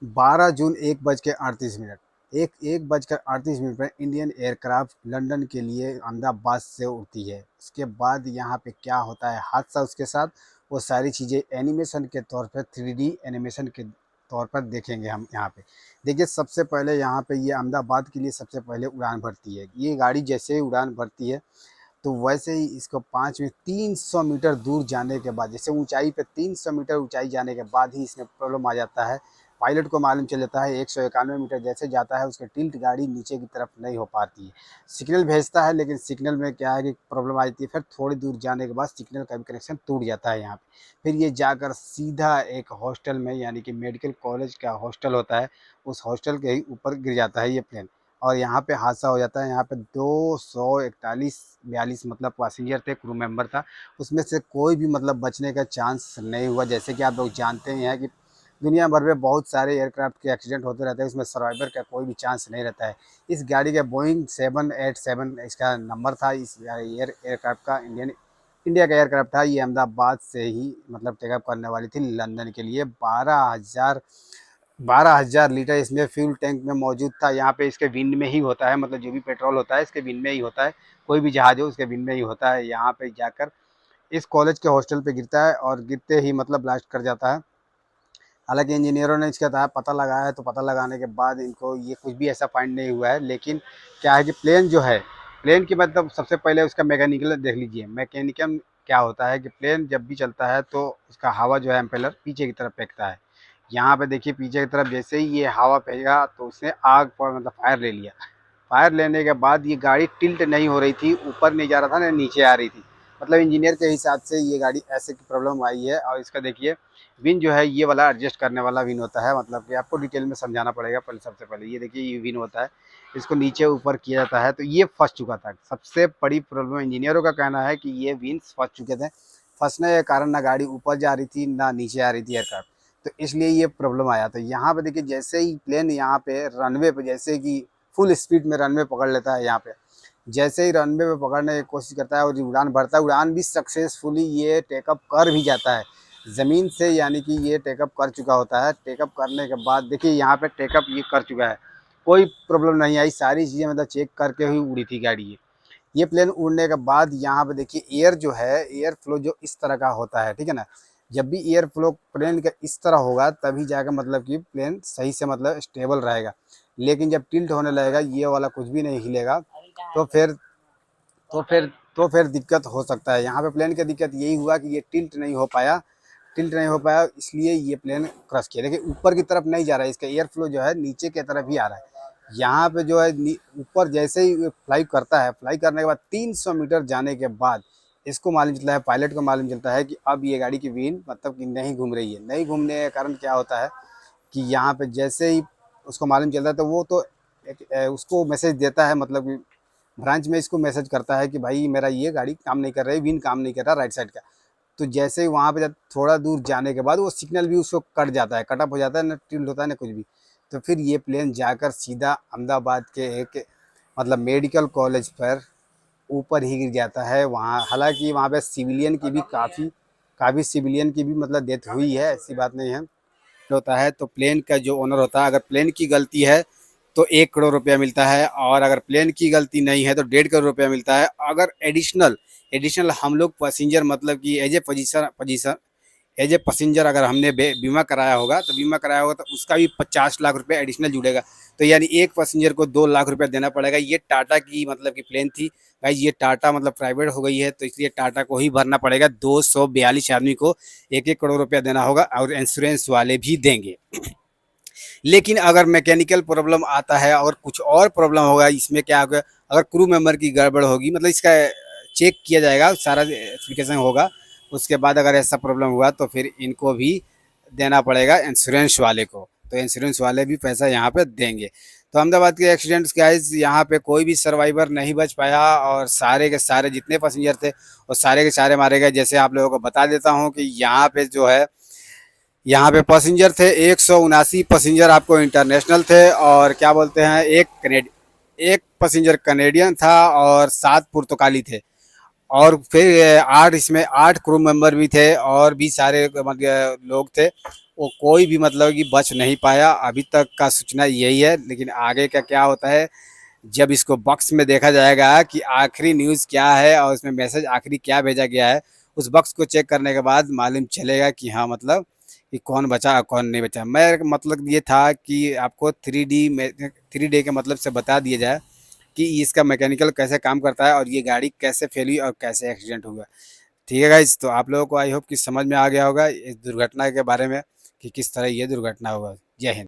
12 जून 1:38 एक 1:38 पर Indian aircraft London के लिए अहमदाबाद से उड़ती है। उसके बाद यहाँ पे क्या होता है हादसा उसके साथ, वो सारी चीज़ें एनिमेशन के तौर पर 3D एनिमेशन के तौर पर देखेंगे हम यहाँ पे। देखिए सबसे पहले यहाँ पे ये अहमदाबाद के लिए सबसे पहले उड़ान भरती है। ये गाड़ी जैसे ही उड़ान भरती है तो वैसे ही इसको 5 में 300 मीटर दूर जाने के बाद, जैसे ऊंचाई पे 300 मीटर ऊंचाई जाने के बाद ही इसमें प्रॉब्लम आ जाता है। पायलट को मालूम चल जाता है 191 मीटर जैसे जाता है उसके टिल्ट गाड़ी नीचे की तरफ नहीं हो पाती है। सिग्नल भेजता है लेकिन सिग्नल में क्या है कि प्रॉब्लम आ जाती है। फिर थोड़ी दूर जाने के बाद सिग्नल का भी कनेक्शन टूट जाता है यहाँ पे। फिर ये जाकर सीधा एक हॉस्टल में, यानी कि मेडिकल कॉलेज का हॉस्टल होता है, उस हॉस्टल के ही ऊपर गिर जाता है ये प्लेन। और यहाँ पे हादसा हो जाता है। यहाँ पे 241-42 मतलब पैसेंजर थे, क्रू मेंबर था। उसमें से कोई भी मतलब बचने का चांस नहीं हुआ। जैसे कि आप लोग जानते हैं कि दुनिया भर में बहुत सारे एयरक्राफ्ट के एक्सीडेंट होते रहते हैं, उसमें सर्वाइवर का कोई भी चांस नहीं रहता है। इस गाड़ी का बोइंग 787 इसका नंबर था। इस एयरक्राफ्ट का इंडिया का एयरक्राफ्ट था। ये अहमदाबाद से ही मतलब टेकअप करने वाली थी लंदन के लिए। 12,000 लीटर इसमें फ्यूल टैंक में मौजूद था। यहाँ पे इसके विंड में ही होता है, मतलब जो भी पेट्रोल होता है इसके विंड में ही होता है। कोई भी जहाज हो उसके विंड में ही होता है। यहाँ पे जाकर इस कॉलेज के हॉस्टल पे गिरता है और गिरते ही मतलब ब्लास्ट कर जाता है। हालांकि इंजीनियरों ने इसका पता लगाया है, तो पता लगाने के बाद इनको ये कुछ भी ऐसा फाइंड नहीं हुआ है। लेकिन क्या है कि प्लेन जो है, प्लेन की मतलब सबसे पहले उसका मैकेनिकल देख लीजिए। मैकेनिकल क्या होता है कि प्लेन जब भी चलता है तो उसका हवा जो है एम्पेलर पीछे की तरफ फेंकता है। यहाँ पे देखिए पीछे की तरफ जैसे ही ये हवा फेंका तो उसने आग पर मतलब फायर ले लिया। फायर लेने के बाद ये गाड़ी टिल्ट नहीं हो रही थी, ऊपर नहीं जा रहा था ना नीचे आ रही थी। मतलब इंजीनियर के हिसाब से ये गाड़ी ऐसे की प्रॉब्लम आई है। और इसका देखिए विन जो है ये वाला एडजस्ट करने वाला विन होता है। मतलब कि आपको डिटेल में समझाना पड़ेगा। पहले सबसे पहले ये देखिए ये विन होता है, इसको नीचे ऊपर किया जाता है। तो ये फंस चुका था। सबसे बड़ी प्रॉब्लम इंजीनियरों का कहना है कि ये विंस फंस चुके थे। फंसने के कारण ना गाड़ी ऊपर जा रही थी ना नीचे आ रही थी एयरक्राफ्ट, तो इसलिए ये प्रॉब्लम आया। तो यहाँ पे देखिए जैसे ही प्लेन यहाँ पे रनवे पे जैसे कि फुल स्पीड में रनवे पकड़ लेता है। यहाँ पे जैसे ही रनवे पे पकड़ने की कोशिश करता है और उड़ान भरता है, उड़ान भी सक्सेसफुली ये टेकअप कर भी जाता है ज़मीन से। यानी कि ये टेकअप कर चुका होता है। टेकअप करने के बाद देखिए यहाँ पे टेकअप ये कर चुका है, कोई प्रॉब्लम नहीं आई। सारी चीज़ें मतलब चेक करके ही उड़ी थी गाड़ी ये प्लेन उड़ने के बाद यहाँ पे देखिए एयर जो है, एयर फ्लो जो इस तरह का होता है, ठीक है ना। जब भी एयर फ्लो प्लेन का इस तरह होगा तभी जाकर मतलब कि प्लेन सही से मतलब स्टेबल रहेगा। लेकिन जब टिल्ट होने लगेगा ये वाला कुछ भी नहीं हिलेगा तो फिर तो फिर तो फिर दिक्कत हो सकता है। यहाँ पे प्लेन का दिक्कत यही हुआ कि ये टिल्ट नहीं हो पाया, इसलिए ये प्लेन क्रश किया। देखिए ऊपर की तरफ नहीं जा रहा है, इसका एयर फ्लो जो है नीचे की तरफ ही आ रहा है। यहाँ पे जो है ऊपर जैसे ही फ्लाई करता है, फ्लाई करने के बाद 300 मीटर जाने के बाद इसको मालूम चलता है, पायलट को मालूम चलता है कि अब ये गाड़ी की व्हील मतलब कि नहीं घूम रही है। नहीं घूमने के कारण क्या होता है कि यहाँ पे जैसे ही उसको मालूम चलता है तो वो तो उसको मैसेज देता है, मतलब कि ब्रांच में इसको मैसेज करता है कि भाई मेरा ये गाड़ी काम नहीं कर रही, विन काम नहीं कर रहा राइट साइड का। तो जैसे ही वहाँ पे जब थोड़ा दूर जाने के बाद वो सिग्नल भी उसको कट जाता है, कट ऑफ हो जाता है, ना टिल्ट होता है ना कुछ भी। तो फिर ये प्लेन जाकर सीधा अहमदाबाद के एक मतलब मेडिकल कॉलेज पर ऊपर ही गिर जाता है। वहाँ हालांकि वहाँ पे सिविलियन की भी काफ़ी सिविलियन की भी मतलब डेथ हुई है, ऐसी बात नहीं है। होता है तो प्लेन का जो ओनर होता है, अगर प्लेन की गलती है तो 1 करोड़ रुपया मिलता है, और अगर प्लेन की गलती नहीं है तो 1.5 करोड़ रुपया मिलता है। अगर एडिशनल एडिशनल हम लोग पैसेंजर मतलब कि एज ए पैसेंजर अगर हमने बीमा कराया होगा तो उसका भी 50 लाख रुपये एडिशनल जुड़ेगा। तो यानी एक पैसेंजर को 2 लाख रुपया देना पड़ेगा। ये टाटा की मतलब कि प्लेन थी भाई। ये टाटा मतलब प्राइवेट हो गई है तो इसलिए टाटा को ही भरना पड़ेगा। 242 आदमी को 1-1 करोड़ रुपया देना होगा और इंश्योरेंस वाले भी देंगे। लेकिन अगर मैकेनिकल प्रॉब्लम आता है और कुछ और प्रॉब्लम होगा, इसमें क्या होगा, अगर क्रू मेंबर की गड़बड़ होगी मतलब इसका चेक किया जाएगा, सारा एप्लीकेशन होगा। उसके बाद अगर ऐसा प्रॉब्लम हुआ तो फिर इनको भी देना पड़ेगा इंश्योरेंस वाले को। तो इंश्योरेंस वाले भी पैसा यहाँ पे देंगे। तो अहमदाबाद के एक्सीडेंट्स गाइस यहाँ पे कोई भी सर्वाइवर नहीं बच पाया, और सारे के सारे जितने पैसेंजर थे वो सारे के सारे मारे गए। जैसे आप लोगों को बता देता हूँ कि यहाँ पे जो है, यहाँ पे पैसेंजर थे 179 पैसेंजर आपको इंटरनेशनल थे, और क्या बोलते हैं एक पैसेंजर कनेडियन था और 7 पुर्तगाली थे। और फिर 8 इसमें 8 क्रू मेंबर भी थे और भी सारे मतलब लोग थे। वो कोई भी मतलब कि बच नहीं पाया। अभी तक का सूचना यही है, लेकिन आगे का क्या होता है जब इसको बॉक्स में देखा जाएगा कि आखिरी न्यूज़ क्या है और उसमें मैसेज आखिरी क्या भेजा गया है, उस बॉक्स को चेक करने के बाद मालूम चलेगा कि हाँ मतलब कि कौन बचा और कौन नहीं बचा। मैं मतलब ये था कि आपको 3D में 3D के मतलब से बता दिया जाए कि इसका मैकेनिकल कैसे काम करता है और ये गाड़ी कैसे फैली और कैसे एक्सीडेंट हुआ। ठीक है गाइज, तो आप लोगों को आई होप कि समझ में आ गया होगा इस दुर्घटना के बारे में कि किस तरह ये दुर्घटना हुआ। जय हिंद।